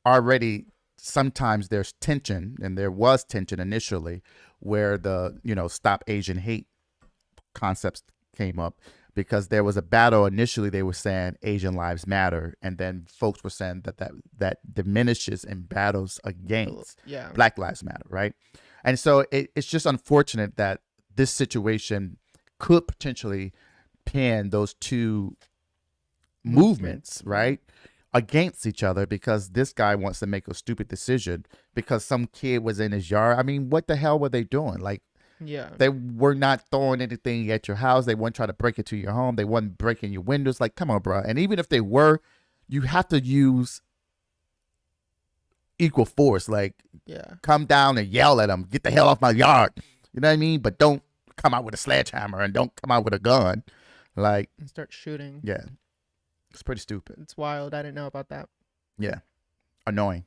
already, sometimes there's tension, and there was tension initially where the, you know, Stop Asian Hate concepts came up, because there was a battle. Initially they were saying Asian lives matter, and then folks were saying that diminishes in battles against Black lives matter, right? And so it's just unfortunate that this situation could potentially pin those two movements, right, against each other, because this guy wants to make a stupid decision because some kid was in his yard. I mean, what the hell were they doing? Like, they were not throwing anything at your house. They weren't trying to break into your home. They weren't breaking your windows. Like, come on, bro. And even if they were, you have to use equal force. Like, come down and yell at them, get the hell off my yard. You know what I mean? But don't come out with a sledgehammer, and don't come out with a gun. Like, and start shooting. Yeah. It's pretty stupid. It's wild. I didn't know about that. Yeah. Annoying.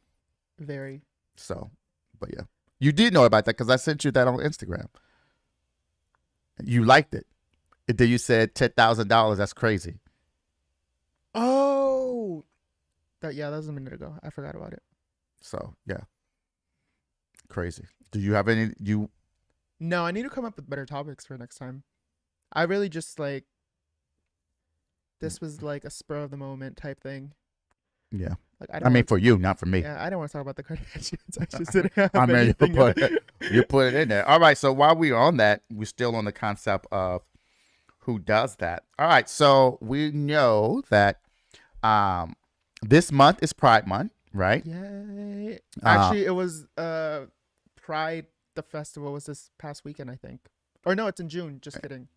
Very. So, but yeah. You did know about that because I sent you that on Instagram. You liked it. And then you said $10,000. That's crazy. Oh. That was a minute ago. I forgot about it. So, yeah. Crazy. Do you have any... No, I need to come up with better topics for next time. I really just, like... This was like a spur of the moment type thing. Yeah. Like I mean, for you, not for me. Yeah, I don't want to talk about the Kardashians. I just didn't have I mean, anything. you put it in there. All right. So while we're on that, we're still on the concept of who does that. All right. So we know that this month is Pride Month, right? Yay. Actually, it was Pride, the festival was this past weekend, I think. Or no, it's in June. Just kidding.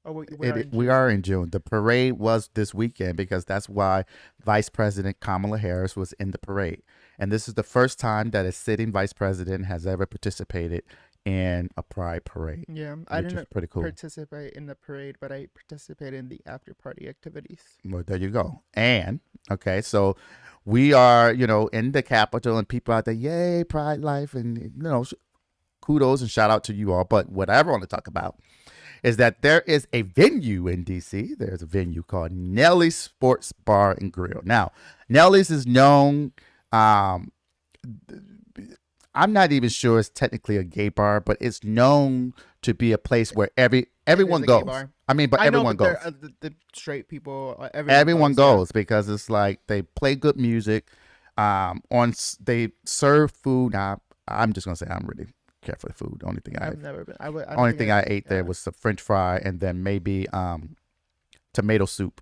Oh, we are in June. The parade was this weekend because that's why Vice President Kamala Harris was in the parade. And this is the first time that a sitting vice president has ever participated in a Pride parade. Yeah, I didn't pretty cool. participate in the parade, but I participated in the after party activities. Well, there you go. And okay, so we are, in the Capitol, and people out there, yay, Pride life, and kudos and shout out to you all. But what I want to talk about is that there is a venue in DC. There's a venue called Nellies Sports Bar and Grill. Now, Nellies is known. I'm not even sure it's technically a gay bar, but it's known to be a place where everyone goes. I mean, but everyone goes. The straight people, everyone goes because it's like they play good music. They serve food. Now, I'm just gonna say I'm really care for the food. The only thing I've never been. Only thing I ate there was the French fry and then maybe tomato soup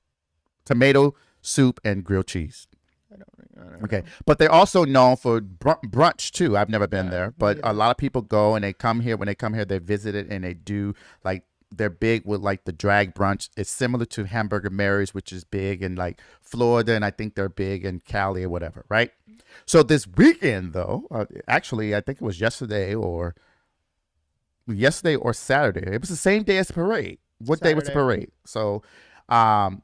and grilled cheese. I don't okay, know. but they're also known for brunch too. I've never been there, but a lot of people go and they come here. When they come here, they visit it and they do like they're big with like the drag brunch. It's similar to Hamburger Mary's, which is big in like Florida, and I think they're big in Cali or whatever, right? So this weekend, though, actually, I think it was yesterday or Saturday. It was the same day as the parade. What day was the parade? So, the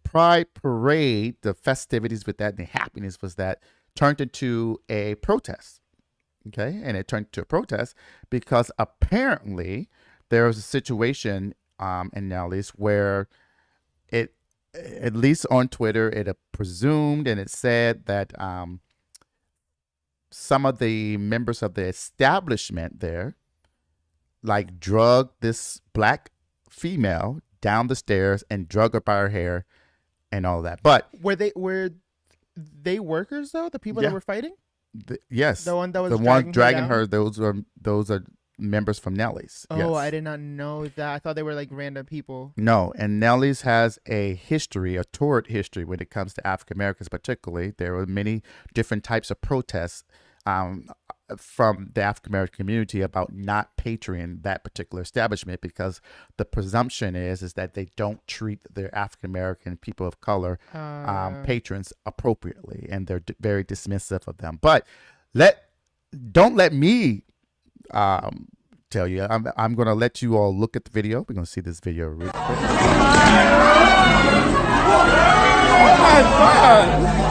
Pride Parade, the festivities with that and the happiness was that turned into a protest. Okay, and it turned into a protest because apparently there was a situation in Nellies where it, at least on Twitter, it presumed and it said that some of the members of the establishment there like drug this black female down the stairs and drug her by her hair and all that. But were they workers though? The people that were fighting? Yes, the one that was dragging her. Those are members from Nellies. Oh, yes. I did not know that. I thought they were like random people. No, and Nellies has a torrid history when it comes to African Americans, particularly. There were many different types of protests from the African American community about not patroning that particular establishment because the presumption is that they don't treat their African American people of color patrons appropriately, and they're very dismissive of them. But don't let me tell you. I'm going to let you all look at the video. We're going to see this video real quick. Oh my God!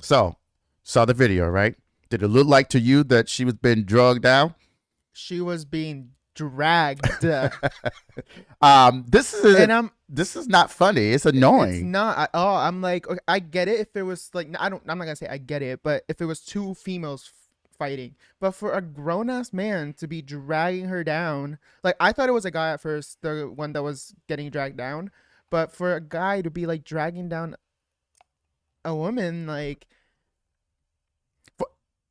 So, saw the video, right? Did it look like to you that she was being drugged down? She was being dragged. This is not funny. It's annoying. It's not at all. I'm like, okay, I get it if it was like, I'm not gonna say I get it, but if it was two females fighting, but for a grown ass man to be dragging her down, like I thought it was a guy at first, the one that was getting dragged down, but for a guy to be like dragging down a woman, like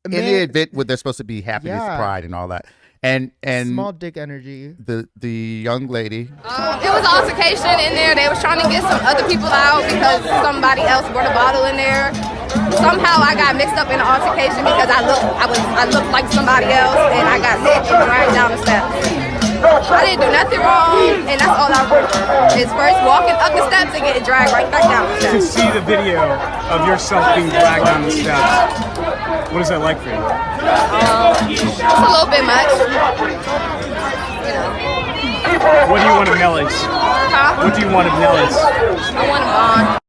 in the event where they're supposed to be happiness, pride, and all that, and small dick energy. The young lady. It was an altercation in there. They was trying to get some other people out because somebody else brought a bottle in there. Somehow I got mixed up in the altercation because I looked like somebody else, and I got hit and dragged down the steps. I didn't do nothing wrong, and that's all I remember is first walking up the steps and getting dragged right back down the steps. To see the video of yourself being dragged down the steps. What is that like for you? It's a little bit much. You know. What do you want of Nellies? Huh? What do you want of Nellies? I want a bond.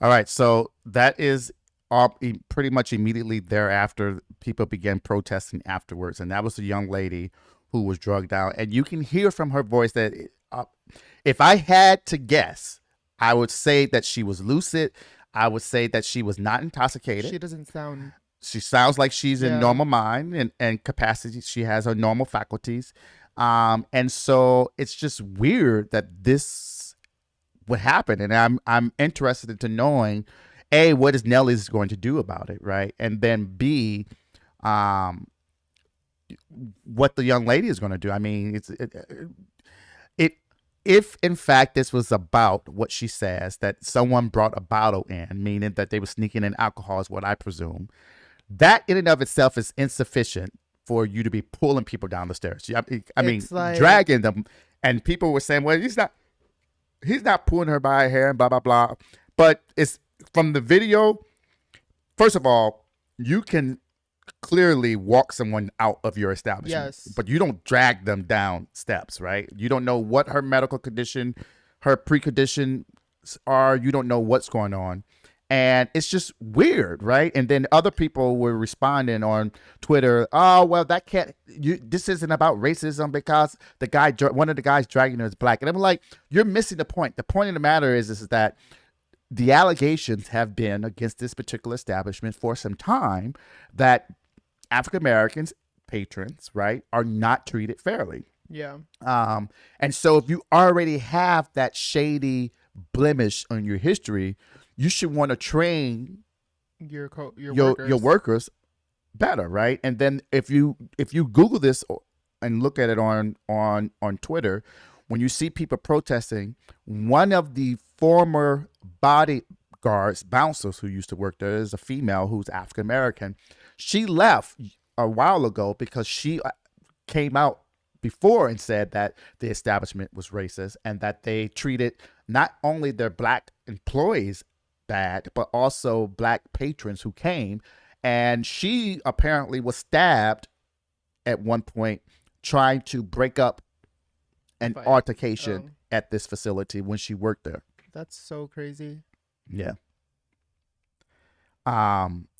All right, so that is all, pretty much immediately thereafter, people began protesting afterwards, and that was a young lady who was drugged out, and you can hear from her voice that if I had to guess, I would say that she was lucid. I would say that she was not intoxicated. She doesn't sound. She sounds like she's in Yeah. normal mind and capacity. She has her normal faculties. And so it's just weird that this would happen. And I'm interested to knowing, A, what is Nellies going to do about it, right? And then B, what the young lady is going to do. I mean, if in fact this was about what she says, that someone brought a bottle in, meaning that they were sneaking in alcohol is what I presume, that in and of itself is insufficient for you to be pulling people down the stairs. I mean, like, dragging them, and people were saying, well, he's not pulling her by her hair and blah, blah, blah. But it's from the video, first of all, you can clearly walk someone out of your establishment, Yes. but you don't drag them down steps, right? You don't know what her medical condition, her preconditions are. You don't know what's going on. And it's just weird, right? And then other people were responding on Twitter, oh, well, that can't, this isn't about racism because one of the guys dragging her is black. And I'm like, you're missing the point. The point of the matter is that the allegations have been against this particular establishment for some time that African Americans, patrons, right, are not treated fairly. Yeah. And so if you already have that shady blemish on your history, you should want to train Your your workers better, right? And then if you Google this and look at it on Twitter, when you see people protesting, one of the former bodyguards, bouncers who used to work there, is a female who's African American. She left a while ago because she came out before and said that the establishment was racist and that they treated not only their black employees bad, but also black patrons who came. And she apparently was stabbed at one point trying to break up an Fight. altercation at this facility when she worked there. That's so crazy. Yeah.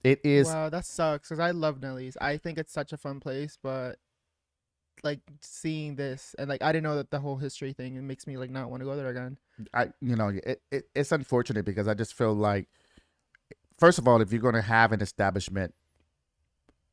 It is. Wow, that sucks because I love Nellies. I think it's such a fun place, but like seeing this and like I didn't know that the whole history thing, it makes me like not want to go there again. It's unfortunate because I just feel like, first of all, if you're going to have an establishment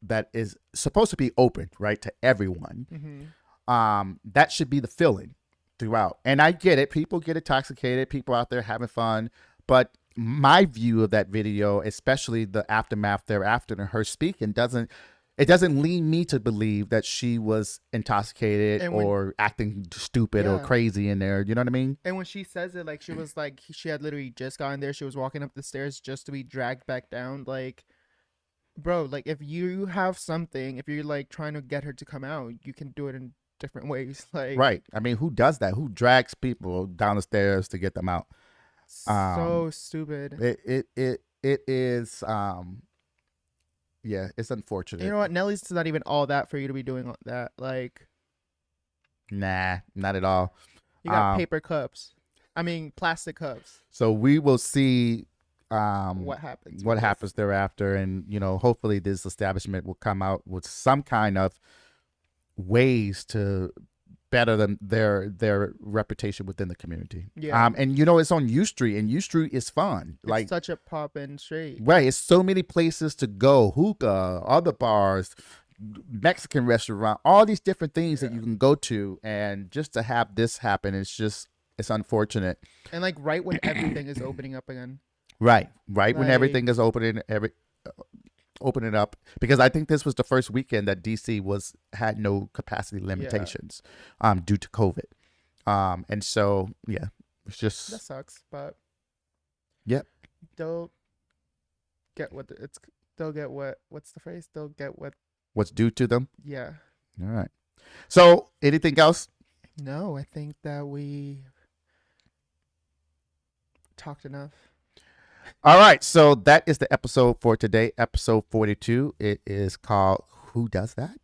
that is supposed to be open, right, to everyone, that should be the feeling throughout. And I get it. People get intoxicated. People out there having fun. But my view of that video, especially the aftermath thereafter and her speaking, doesn't lead me to believe that she was intoxicated or acting stupid or crazy in there. You know what I mean? And when she says it, like she was like she had literally just gotten there. She was walking up the stairs just to be dragged back down. Like, bro, like if you have something, if you're like trying to get her to come out, you can do it in different ways. Like, right. I mean, who does that? Who drags people down the stairs to get them out? So stupid. It is. Yeah, it's unfortunate. You know what? Nelly's not even all that for you to be doing that. Like, nah, not at all. you got paper cups. I mean, plastic cups. So we will see what happens. What happens thereafter, and hopefully this establishment will come out with some kind of ways to better them their reputation within the community. Yeah. And it's on U Street, and U Street is fun. It's like such a poppin' street. Right. It's so many places to go. Hookah, other bars, Mexican restaurant, all these different things that you can go to, and just to have this happen, it's unfortunate. And like right when everything is opening up again. Right when everything is opening up, because I think this was the first weekend that DC had no capacity limitations due to COVID. And so it's just that sucks, but yep. They'll get what what's the phrase? They'll get what's due to them. Yeah. All right. So anything else? No, I think that we talked enough. All right, so that is the episode for today, episode 42. It is called Who Does That?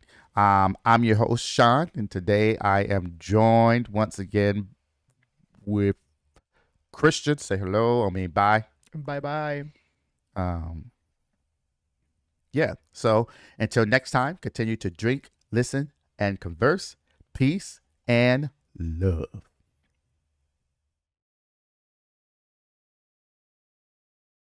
I'm your host, Sean, and today I am joined once again with Cristhian. Say hello, bye. Bye bye. Um, yeah, so until next time, continue to drink, listen, and converse. Peace and love.